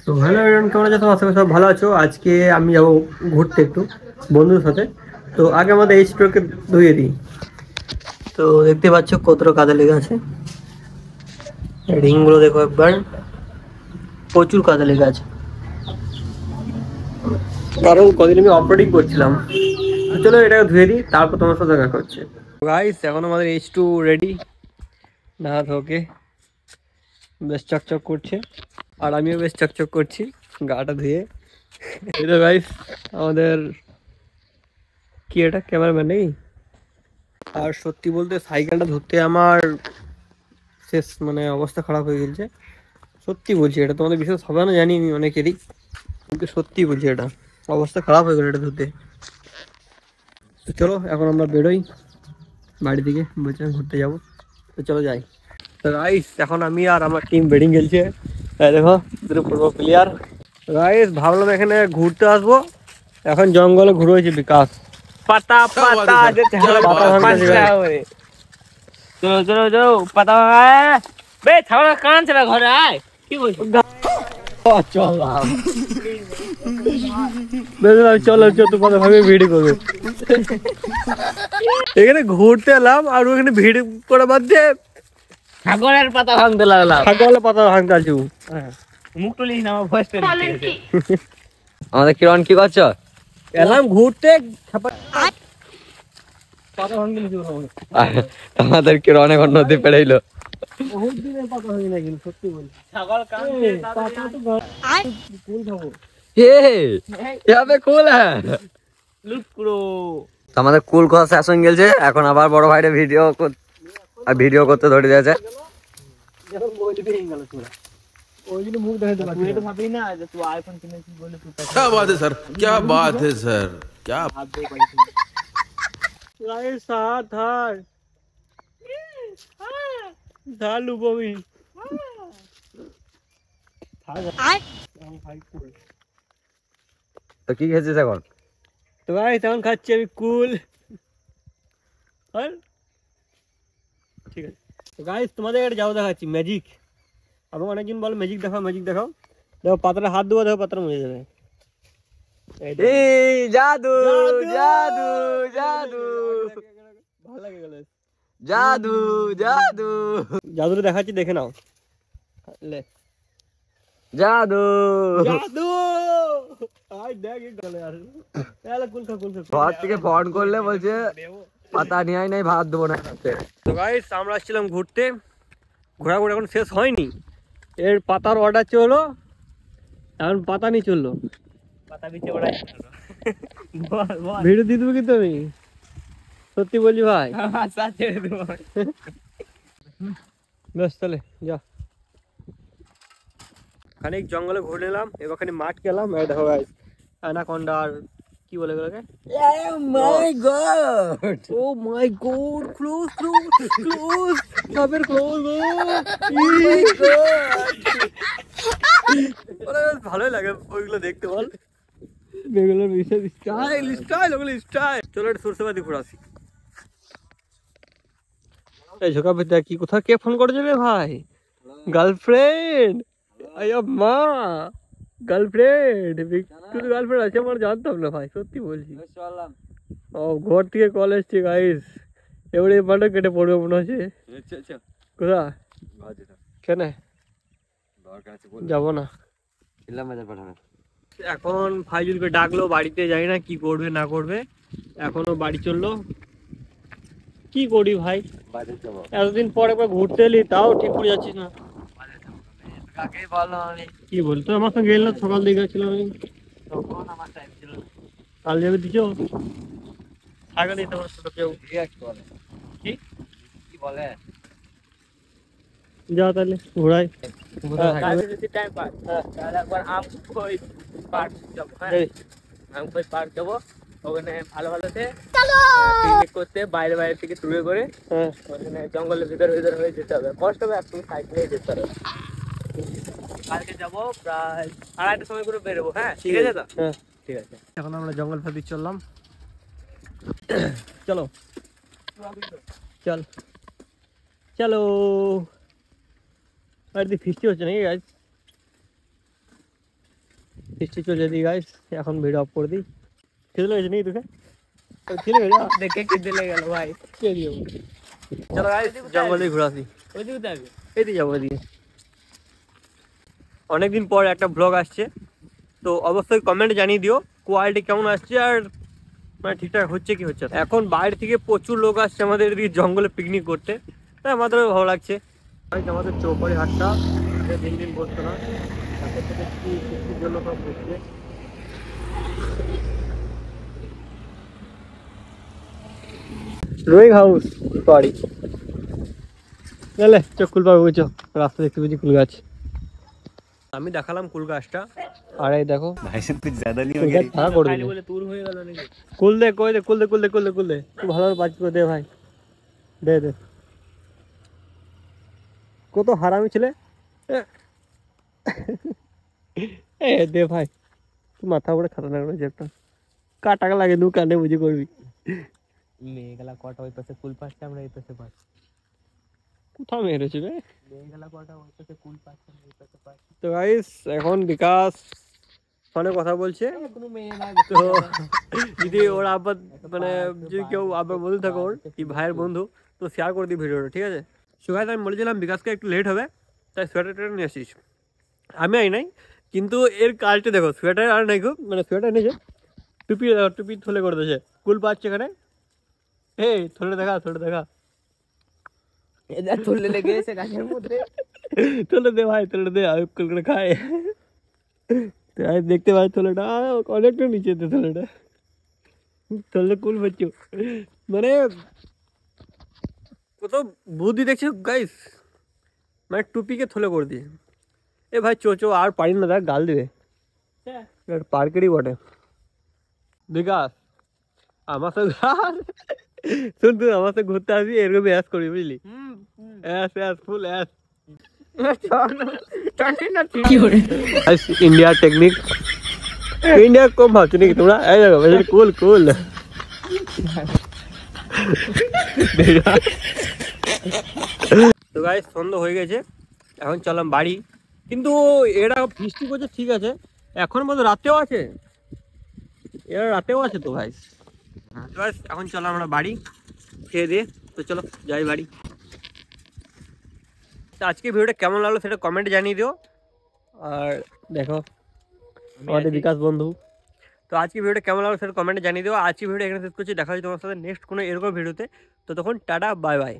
তো hello everyone, কেমন আছো? তোমার সব ভালো আছো? আজকে আমি যাবো ঘুরতে একটু বন্ধুদের সাথে। তো আগে আমাদের এই স্টোরকে ধুয়ে দিই। তো দেখতে পাচ্ছ কতটা কাদা লেগে আছে, রিংগুলো দেখো একবার, প্রচুর কাদা লেগে আছে। কারণ কদিন আমি অপারেটিং করছিলাম। তো চলো এটাকে ধুয়ে দিই, তারপর তোমার সাথে দেখা হচ্ছে। গাইস, এখন আমাদের এইচ টু রেডি, না ধোকে বেশ চকচক করছে, আর আমিও বেশ চকচক করছি গাটা ধুয়ে। এই তো গাইস আমাদের, কি এটা ক্যামেরাম্যান নেই। আর সত্যি বলতে সাইকেলটা ধরতে আমার শেষ মানে অবস্থা খারাপ হয়ে গেছে। সত্যি বলছি, এটা তোমাদের বিশ্বাস হবে না জানি আমি অনেকেরই, কিন্তু সত্যি বলছি এটা অবস্থা খারাপ হয়ে গেল এটা ধরতে। তো চলো এখন আমরা বেরোই বাড়ি থেকে, বলছি ঘুরতে যাবো। তো চলো যাই। তো গাইস এখন আমি আর আমার টিম বেডিং খেলছে, এই দেখো দুটো পুরো প্লেয়ার। গাইস ভাবলাম এখানে ঘুরতে আসবো, এখন জঙ্গলে ঘুরে হয়েছে বিকাশ পাতা পাতা পাতা ভাঙতেছে। চলো চলো চলো পাতা ভাঙায় বে ছাগল কান চলা ঘরে আয়, কি বলছো? চলো চলো তো কথা ভাবে ভিড় করবে। এখানে ঘুরতে এলাম আর ওখানে ভিড় করে বাদে ছাগলের পাতা ভাঙতে লাগলাম। ছাগলের পাতা ভাঙতে আছু, মুখ তুলিস না, আমার ভয়েস আমাদের কিরণ কি করছো? এলাম ঘুরতে, পাতা ভাঙতে আমাদের কিরণ এখন নদী পেড়াইলো। বহুত দিনের পাতা ভাঙি না, কিন্তু সত্যি বলছি ছাগল কাঁদছে, পাতা তো কুল খাবো। यहाँ पे कूल है। লুট করো। তো আমাদের কুল খাওয়া সেশন গেছে, এখন আবার বড় ভাইরে ভিডিও করতে ধরে দিয়েছে। যখন বইতে পেয়ে গেল তোরা, ওই জন্য মুখ দেখাতে পারছিস। তুই এটা ভাবি না যে তুই আইফোন কিনেছিস বলে তুই টাকা। क्या बात है सर, क्या बात है सर, क्या হাত দিয়ে পাইছিস রাই সাথ হার ঢালু বমি তো কি খেয়েছিস এখন? তো ভাই তখন খাচ্ছি আমি কুল। আর ঠিক আছে তো গাইস, তোমাদের একটা যাও দেখাচ্ছি ম্যাজিক। আমাকে অনেকজন বলো ম্যাজিক দেখাও ম্যাজিক দেখাও। দেখো পাতাটা হাত দেবো, দেখো পাতাটা মরে যাবে। জাদু জাদু জাদু ভালো লাগে গেল জাদু জাদু জাদুটা দেখাচ্ছি, দেখে নাও। লে জাদু জাদু আই দেখ গেল আর এলা কুল খা কুল খা। ঘর থেকে ফোন করলে বলছে পাতা নিয়ে আয়, নাই ভাত দেবো না। তো গাইস আমরা আসছিলাম ঘুরতে, ঘোরাঘুরি এখন শেষ হয়নি, এর পাতার অর্ডার চলো, এখন পাতা নিয়ে চললো। পাতা নিচে ভিডিও দিয়ে দেবো কিন্তু আমি সত্যি বলছি ভাই, বেশ তাহলে যা। খানিক জঙ্গলে ঘুরে নিলাম, এবার খানিক মাঠ গেলাম। এই দেখো গাইস অ্যানাকোন্ডার কি বলে এগুলোকে, মাই গড ও মাই গড, ক্লোজ ক্লোজ ক্লোজ সাবের ক্লোজ। ভালোই লাগে ওইগুলো দেখতে, বল বেগুলোর বিশেষ স্টাইল স্টাইল ওগুলো স্টাইল। চলো একটা সরষেবাদি ঘুরে আসি। এই ঝোঁকা পেতে কি কোথাও কে ফোন করে যাবে ভাই? গার্লফ্রেন্ড, আয়া মা গার্লফ্রেন্ড, বিট্টুর গার্লফ্রেন্ড আছে আমার, জানতাম না ভাই সত্যি বলছি। ও ঘর থেকে কল এসছে গাইস, এবারে মাঠে কেটে পড়বে মনে হচ্ছে। কোথা কেন যাবো না এখন, ফাইজুলকে ডাকলো বাড়িতে, যাই না কি করবে না করবে, এখনো বাড়ি চললো। কি করি ভাই, এতদিন পর একবার ঘুরতে এলি তাও ঠিক করে যাচ্ছিস না। কি বলতো আমার সঙ্গে গেল না, সকাল দিকে গেছিলাম আমি, কাল যাবে দিছ থাকা দিতে আমার ছোট কেউ কি বলে, যা তাহলে ঘোরাই। পার্ক যাবো, ওখানে ভালো ভালোতে পিকনিক করতে, বাইরে বাইরে থেকে টুরে করে ওখানে জঙ্গলের ভিতরে ভিতরে হয়ে যেতে হবে, কষ্ট হবে, একটু সাইকেলে যেতে হবে। কালকে যাবো প্রায় 8:30টার সময় করে বেরোবো। হ্যাঁ ঠিক আছে তো, হ্যাঁ ঠিক আছে। এখন আমরা জঙ্গল ফাঁদি চললাম, চলো চল চলো। আর ফিস্টি হচ্ছে নাকি গাছ, বৃষ্টি চলে দিই গাইস, এখন ভিডিও অফ করে দিই। খেতে লেগেছে নাকি তোকে? খেলে গেছে দেখে খেতে লেগে গেল ভাই। কে দিও? চলো গাইস জঙ্গলে ঘুরাছি। ওইদিকে যাবে? এইদিকে যাবো ওইদিকে। অনেকদিন পর একটা ব্লগ আসছে, তো অবশ্যই কমেন্টে জানিয়ে দিও কোয়ালিটি কেমন আসছে আর মানে ঠিকঠাক হচ্ছে কি হচ্ছে না। এখন বাইরে থেকে প্রচুর লোক আসছে আমাদের এদিকে জঙ্গলে পিকনিক করতে, তাই আমাদেরও ভালো লাগছে। আমাদের চৌপাড়ি হাটটা দিন দিন বসতো না, তারপর থেকে পিকনিক জন্য সব বসছে। রোহিং হাউস বাড়ি গেলে চোখ কুল পাবে বুঝছো, রাস্তা দেখতে পেয়েছি কুল গাছ। আমি দেখালাম কুল গাছটা, আর এই দেখো থাকা করে দিল। কুল দে কই দে, কুল দে কুল দে কুল দে কুল দে, তুই ভালো বাজ করে দে ভাই, দে দে। কত হারামি ছেলে, এ দে ভাই, তুই মাথা উপরে খাতারনাক রয়েছে একটা। টাকা লাগে দু কানে বুঝি করবি। মেয়েগুলা কটা ওই পাশে কুল পাচ্ছে, আমরা এই পাশে পাচ্ছি। কোথাও মেয়ে রয়েছে রে? মেয়েগুলা কটা ওই পাশে কুল পাচ্ছে, আমরা এই পাশে পাচ্ছি। তো গাইস এখন বিকাশ ফোনে কথা বলছে, তো যদি ওর আবার মানে যদি কেউ আবার বলতে থাকো ওর কি ভাইয়ের বন্ধু, তো শেয়ার করে দিই ভিডিওটা, ঠিক আছে? সুগাই আমি বলেছিলাম বিকাশকে একটু লেট হবে, তাই সোয়েটার নিয়ে আসিস। আমি আই নাই, কিন্তু এর কাজটা দেখো, সোয়েটার আর নাই খুব, মানে সোয়েটার এনেছে, টুপি টুপি থলে করে দিয়েছে, কুল পাচ্ছে এখানে। এই থলে দেখা, থলে দেখা, থলে লেগে গেছে গাছের মধ্যে। থলে দে ভাই, থলে দে, আমি কুল করে খাই। দেখতে পাই থলেটা অনেকটা নিচে, থলেটা থলে কুল পাচ্ছ, মানে কত বুদ্ধি দেখছি গাইস, মানে টুপিকে থলে করে দিয়ে। এ ভাই চো চো, আর পারি না, দেখ গাল দিবে, পার্কেরই বটে। বিকাশ আমার সাথে শুন, তুই আমার সাথে ঘুরতে আসবি, এরকম অ্যাস করবি বুঝলি, অ্যাস অ্যাস ফুল অ্যাস। ইন্ডিয়ার টেকনিক, ইন্ডিয়া কম ভাবছো নাকি তোমরা? এই দেখো কুল কুল। তো গাইস সন্ধ্যা হয়ে গেছে, এখন চললাম বাড়ি। কিন্তু এরা বৃষ্টি করছে ঠিক আছে, এখন মতো রাতেও আছে, এরা রাতেও আছে তো গাইস। এখন চলো আমরা বাড়ি খেয়ে দিয়ে, তো চলো যাই বাড়ি। তো আজকে ভিডিওটা কেমন লাগলো সেটা কমেন্টে জানিয়ে দিও। আর দেখো আমাদের বিকাশ বন্ধু, তো আজকে ভিডিওটা কেমন লাগলো সেটা কমেন্টে জানিয়ে দিও। আজকে ভিডিও এখানে শেষ করছি, দেখা হচ্ছে তোমার সাথে নেক্সট কোনো এরকম ভিডিওতে। তো তখন টাটা বাই বাই।